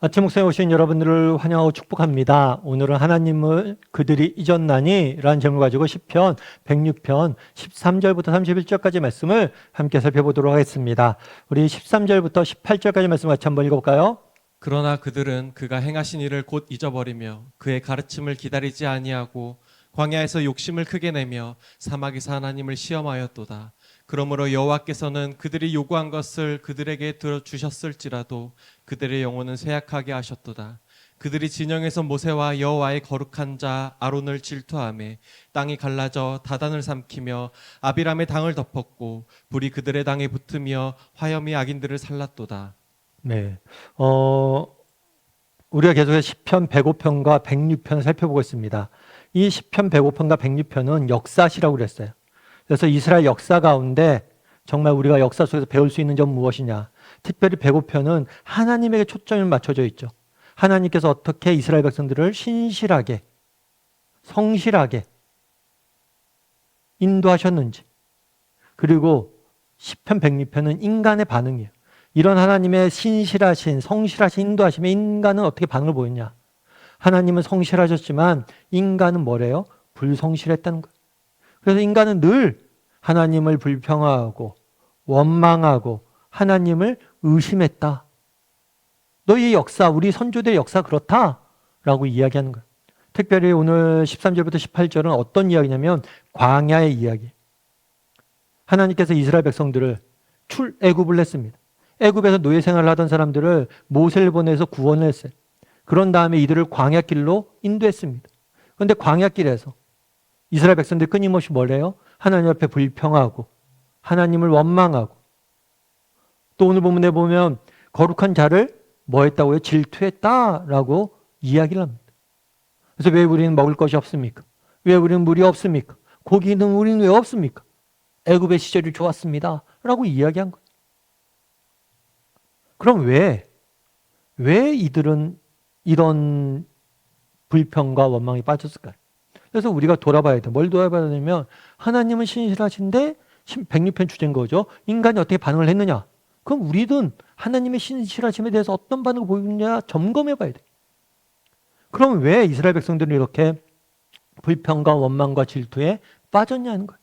아침 목상에 오신 여러분들을 환영하고 축복합니다. 오늘은 하나님을 그들이 잊었나니? 라는 제목을 가지고 시편 106편 13절부터 31절까지 말씀을 함께 살펴보도록 하겠습니다. 우리 13절부터 18절까지 말씀 같이 한번 읽어볼까요? 그러나 그들은 그가 행하신 일을 곧 잊어버리며 그의 가르침을 기다리지 아니하고 광야에서 욕심을 크게 내며 사막에서 하나님을 시험하였도다. 그러므로 여호와께서는 그들이 요구한 것을 그들에게 들어주셨을지라도 그들의 영혼은 쇠약하게 하셨도다. 그들이 진영에서 모세와 여호와의 거룩한 자 아론을 질투하며 땅이 갈라져 다단을 삼키며 아비람의 당을 덮었고 불이 그들의 당에 붙으며 화염이 악인들을 살랐도다. 네. 우리가 계속해서 시편 105편과 106편을 살펴보고 있습니다. 이 시편 105편과 106편은 역사시라고 그랬어요. 그래서 이스라엘 역사 가운데 정말 우리가 역사 속에서 배울 수 있는 점은 무엇이냐? 특별히 105편은 하나님에게 초점이 맞춰져 있죠. 하나님께서 어떻게 이스라엘 백성들을 신실하게, 성실하게 인도하셨는지. 그리고 시편 106편은 인간의 반응이에요. 이런 하나님의 신실하신, 성실하신 인도하심에 인간은 어떻게 반응을 보였냐? 하나님은 성실하셨지만 인간은 뭐래요? 불성실했다는 거예요. 그래서 인간은 늘 하나님을 불평하고 원망하고 하나님을 의심했다. 너희 역사, 우리 선조들의 역사 그렇다라고 이야기하는 거예요. 특별히 오늘 13절부터 18절은 어떤 이야기냐면 광야의 이야기. 하나님께서 이스라엘 백성들을 출애굽을 했습니다. 애굽에서 노예 생활을 하던 사람들을 모세를 보내서 구원을 했어요. 그런 다음에 이들을 광야길로 인도했습니다. 그런데 광야길에서 이스라엘 백성들이 끊임없이 뭘 해요? 하나님 앞에 불평하고 하나님을 원망하고 또 오늘 본문에 보면 거룩한 자를 뭐 했다고요? 질투했다라고 이야기를 합니다. 그래서 왜 우리는 먹을 것이 없습니까? 왜 우리는 물이 없습니까? 고기는 우리는 왜 없습니까? 애굽의 시절이 좋았습니다 라고 이야기한 거예요. 그럼 왜 이들은 이런 불평과 원망이 빠졌을까요? 그래서 우리가 돌아봐야 돼. 뭘 돌아봐야 되냐면 하나님은 신실하신데 106편 주제인 거죠. 인간이 어떻게 반응을 했느냐? 그럼 우리는 하나님의 신실하심에 대해서 어떤 반응을 보이느냐 점검해 봐야 돼. 그럼 왜 이스라엘 백성들은 이렇게 불평과 원망과 질투에 빠졌냐는 거예요.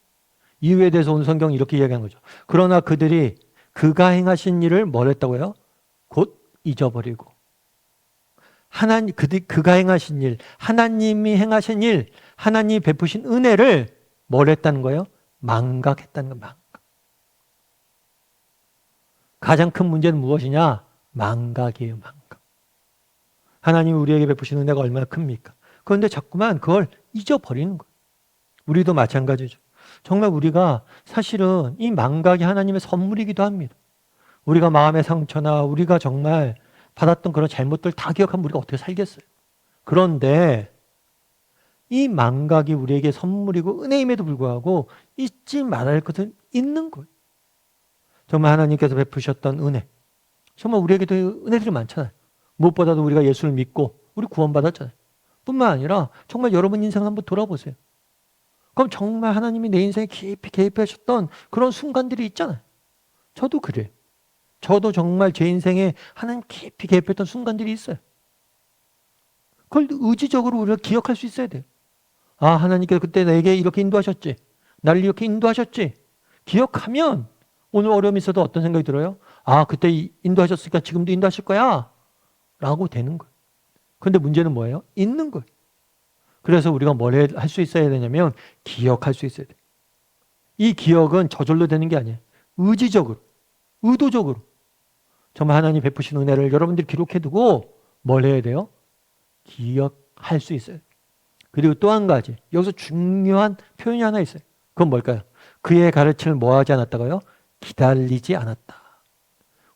이유에 대해서 오늘 성경이 이렇게 이야기하는 거죠. 그러나 그들이 그가 행하신 일을 뭘 했다고요? 곧 잊어버리고. 그가 행하신 일, 하나님이 행하신 일, 하나님이 베푸신 은혜를 뭘 했다는 거예요? 망각했다는 거예요. 망각. 가장 큰 문제는 무엇이냐? 망각이에요. 망각. 하나님이 우리에게 베푸신 은혜가 얼마나 큽니까? 그런데 자꾸만 그걸 잊어버리는 거예요. 우리도 마찬가지죠. 정말 우리가 사실은 이 망각이 하나님의 선물이기도 합니다. 우리가 마음의 상처나 우리가 정말 받았던 그런 잘못들 다 기억하면 우리가 어떻게 살겠어요? 그런데 이 망각이 우리에게 선물이고 은혜임에도 불구하고 잊지 말아야 할 것은 있는 거예요. 정말 하나님께서 베푸셨던 은혜. 정말 우리에게도 은혜들이 많잖아요. 무엇보다도 우리가 예수를 믿고 우리 구원받았잖아요. 뿐만 아니라 정말 여러분 인생을 한번 돌아보세요. 그럼 정말 하나님이 내 인생에 깊이 개입하셨던 그런 순간들이 있잖아요. 저도 그래요. 저도 정말 제 인생에 하나님 깊이 개입했던 순간들이 있어요. 그걸 의지적으로 우리가 기억할 수 있어야 돼요. 아, 하나님께서 그때 내게 이렇게 인도하셨지. 나를 이렇게 인도하셨지. 기억하면 오늘 어려움이 있어도 어떤 생각이 들어요? 아, 그때 인도하셨으니까 지금도 인도하실 거야. 라고 되는 거예요. 그런데 문제는 뭐예요? 있는 거예요. 그래서 우리가 뭘 할 수 있어야 되냐면 기억할 수 있어야 돼요. 이 기억은 저절로 되는 게 아니에요. 의지적으로, 의도적으로. 정말 하나님 베푸신 은혜를 여러분들이 기록해두고 뭘 해야 돼요? 기억할 수 있어요. 그리고 또 한 가지, 여기서 중요한 표현이 하나 있어요. 그건 뭘까요? 그의 가르침을 뭐 하지 않았다고요? 기다리지 않았다.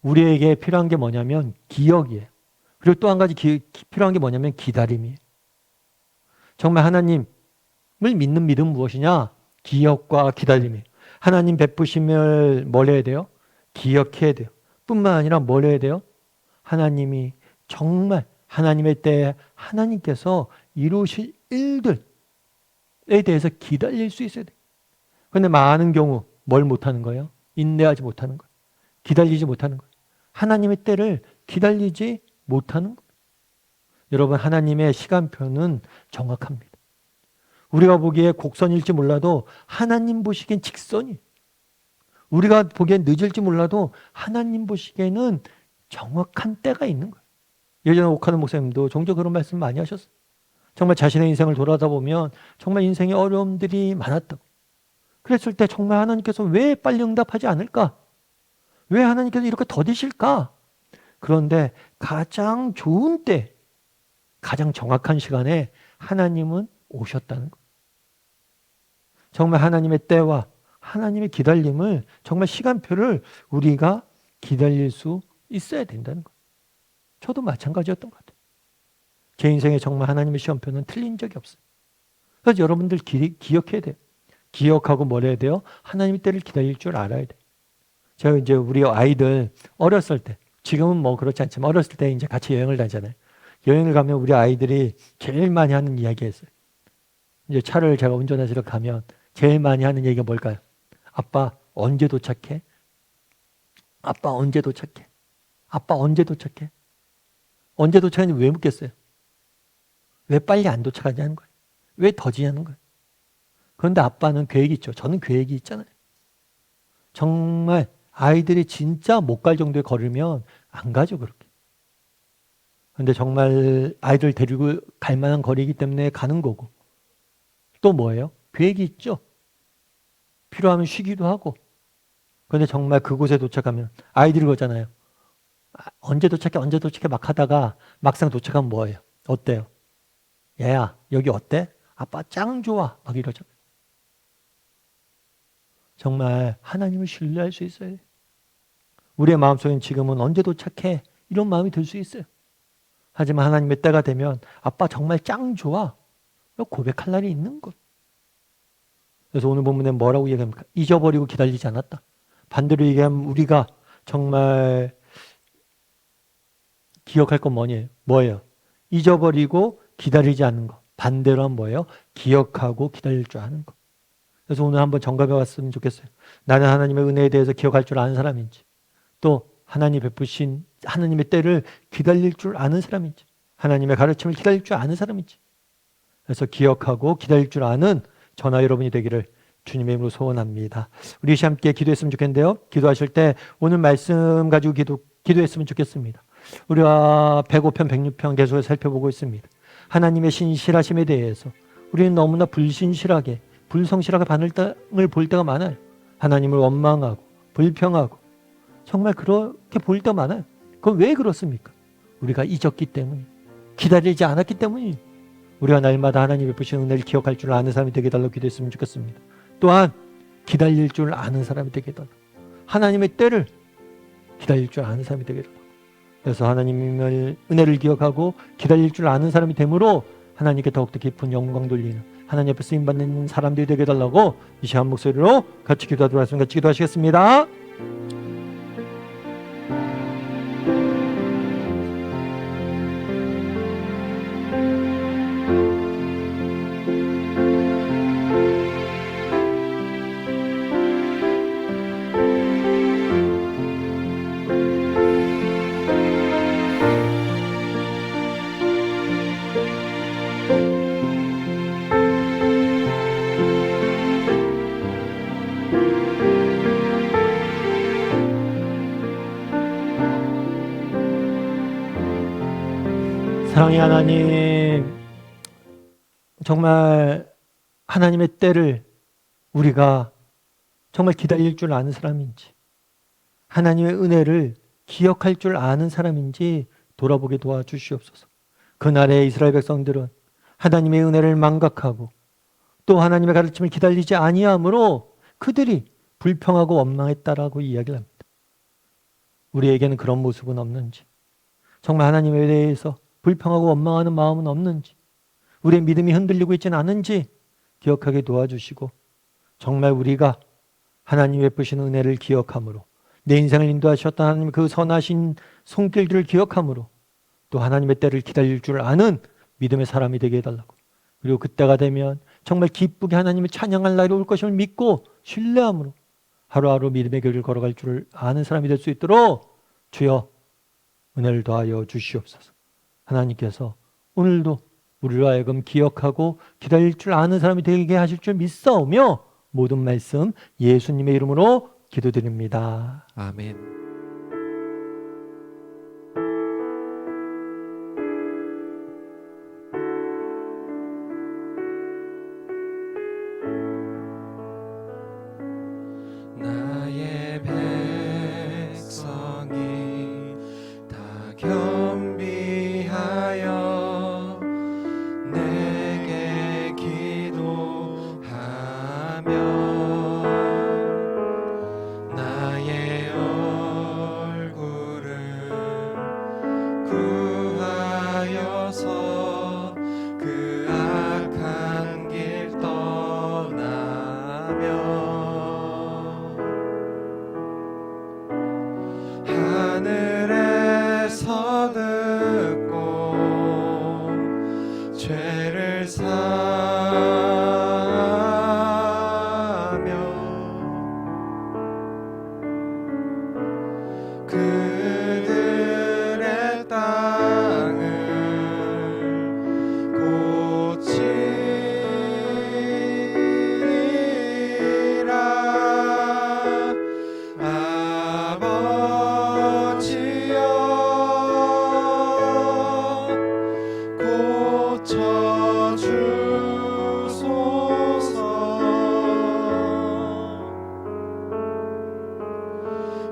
우리에게 필요한 게 뭐냐면 기억이에요. 그리고 또 한 가지 필요한 게 뭐냐면 기다림이에요. 정말 하나님을 믿는 믿음은 무엇이냐? 기억과 기다림이에요. 하나님 베푸심을 뭘 해야 돼요? 기억해야 돼요. 뿐만 아니라 뭘 해야 돼요? 하나님이 정말 하나님의 때에 하나님께서 이루실 일들에 대해서 기다릴 수 있어야 돼요. 그런데 많은 경우 뭘 못하는 거예요? 인내하지 못하는 거예요. 기다리지 못하는 거예요. 하나님의 때를 기다리지 못하는 거예요. 여러분, 하나님의 시간표는 정확합니다. 우리가 보기에 곡선일지 몰라도 하나님 보시기엔 직선이에요. 우리가 보기엔 늦을지 몰라도 하나님 보시기에는 정확한 때가 있는 거예요. 예전에 오카노 목사님도 종종 그런 말씀 많이 하셨어요. 정말 자신의 인생을 돌아다 보면 정말 인생에 어려움들이 많았다고. 그랬을 때 정말 하나님께서 왜 빨리 응답하지 않을까? 왜 하나님께서 이렇게 더디실까? 그런데 가장 좋은 때, 가장 정확한 시간에 하나님은 오셨다는 거예요. 정말 하나님의 때와 하나님의 기다림을, 정말 시간표를 우리가 기다릴 수 있어야 된다는 거예요. 저도 마찬가지였던 것 같아요. 제 인생에 정말 하나님의 시간표는 틀린 적이 없어요. 그래서 여러분들 기억해야 돼요. 기억하고 뭘 해야 돼요? 하나님의 때를 기다릴 줄 알아야 돼요. 제가 이제 우리 아이들 어렸을 때, 지금은 뭐 그렇지 않지만 어렸을 때 이제 같이 여행을 다니잖아요. 여행을 가면 우리 아이들이 제일 많이 하는 이야기였어요. 이제 차를 제가 운전하시러 가면 제일 많이 하는 얘기가 뭘까요? 아빠 언제 도착해? 아빠 언제 도착해? 아빠 언제 도착해? 언제 도착하는지 왜 묻겠어요? 왜 빨리 안 도착하냐는 거예요. 왜 더지냐는 거예요. 그런데 아빠는 계획이 있죠. 저는 계획이 있잖아요. 정말 아이들이 진짜 못 갈 정도에 걸으면 안 가죠, 그렇게. 그런데 정말 아이들 데리고 갈 만한 거리이기 때문에 가는 거고. 또 뭐예요? 계획이 있죠. 필요하면 쉬기도 하고. 그런데 정말 그곳에 도착하면 아이들이 그러잖아요. 언제 도착해, 언제 도착해 막 하다가 막상 도착하면 뭐예요? 어때요? 얘야, 여기 어때? 아빠 짱 좋아. 막 이러잖아요. 정말 하나님을 신뢰할 수 있어요. 우리의 마음속엔 지금은 언제 도착해? 이런 마음이 들 수 있어요. 하지만 하나님의 때가 되면 아빠 정말 짱 좋아. 고백할 날이 있는 것. 그래서 오늘 본문에 뭐라고 얘기합니까? 잊어버리고 기다리지 않았다. 반대로 얘기하면 우리가 정말 기억할 건 뭐예요? 잊어버리고 기다리지 않는 것. 반대로 하면 뭐예요? 기억하고 기다릴 줄 아는 것. 그래서 오늘 한번 점검해 봤으면 좋겠어요. 나는 하나님의 은혜에 대해서 기억할 줄 아는 사람인지, 또 하나님 베푸신 하나님의 때를 기다릴 줄 아는 사람인지, 하나님의 가르침을 기다릴 줄 아는 사람인지. 그래서 기억하고 기다릴 줄 아는 저나 여러분이 되기를 주님의 이름으로 소원합니다. 우리 함께 기도했으면 좋겠는데요. 기도하실 때 오늘 말씀 가지고 기도했으면 좋겠습니다. 우리가 105편, 106편 계속해서 살펴보고 있습니다. 하나님의 신실하심에 대해서 우리는 너무나 불신실하게, 불성실하게 반응을 볼 때가 많아요. 하나님을 원망하고 불평하고 정말 그렇게 볼 때가 많아요. 그건 왜 그렇습니까? 우리가 잊었기 때문이에요. 기다리지 않았기 기때문이에요. 우리가 날마다 하나님 베푸신 은혜를 기억할 줄 아는 사람이 되게 해달라고 기도했으면 좋겠습니다. 또한 기다릴 줄 아는 사람이 되게 해달라고, 하나님의 때를 기다릴 줄 아는 사람이 되게 해달라고. 그래서 하나님의 은혜를 기억하고 기다릴 줄 아는 사람이 되므로 하나님께 더욱더 깊은 영광 돌리는 하나님 앞에 쓰임받는 사람들이 되게 해달라고 이 시간 목소리로 같이 기도하도록 하겠습니다. 같이 기도하시겠습니다. 사랑의 하나님, 정말 하나님의 때를 우리가 정말 기다릴 줄 아는 사람인지, 하나님의 은혜를 기억할 줄 아는 사람인지 돌아보게 도와주시옵소서. 그날의 이스라엘 백성들은 하나님의 은혜를 망각하고 또 하나님의 가르침을 기다리지 아니함으로 그들이 불평하고 원망했다라고 이야기를 합니다. 우리에게는 그런 모습은 없는지, 정말 하나님에 대해서 불평하고 원망하는 마음은 없는지, 우리의 믿음이 흔들리고 있지는 않은지 기억하게 도와주시고, 정말 우리가 하나님 베푸시는 은혜를 기억함으로, 내 인생을 인도하셨던 하나님의 그 선하신 손길들을 기억함으로 또 하나님의 때를 기다릴 줄 아는 믿음의 사람이 되게 해달라고, 그리고 그때가 되면 정말 기쁘게 하나님을 찬양할 날이 올 것임을 믿고 신뢰함으로 하루하루 믿음의 길을 걸어갈 줄 아는 사람이 될 수 있도록 주여 은혜를 더하여 주시옵소서. 하나님께서 오늘도 우리로 하여금 기억하고 기다릴 줄 아는 사람이 되게 하실 줄 믿사오며 모든 말씀 예수님의 이름으로 기도드립니다. 아멘. 나의 백성이 다 겸비하여 내게 기도하며 나의 얼굴을 구하여서 그 악한 길 떠나며 하늘에서 듣고 죄를 사하며 그들의 땅을 고치리라.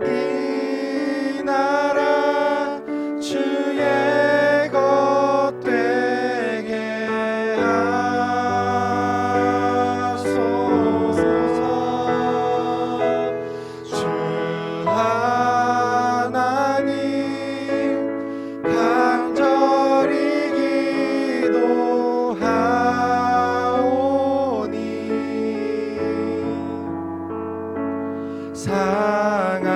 이 나라 주의 것 되게 하소서. 주 하나님 간절히 기도하오니 상하여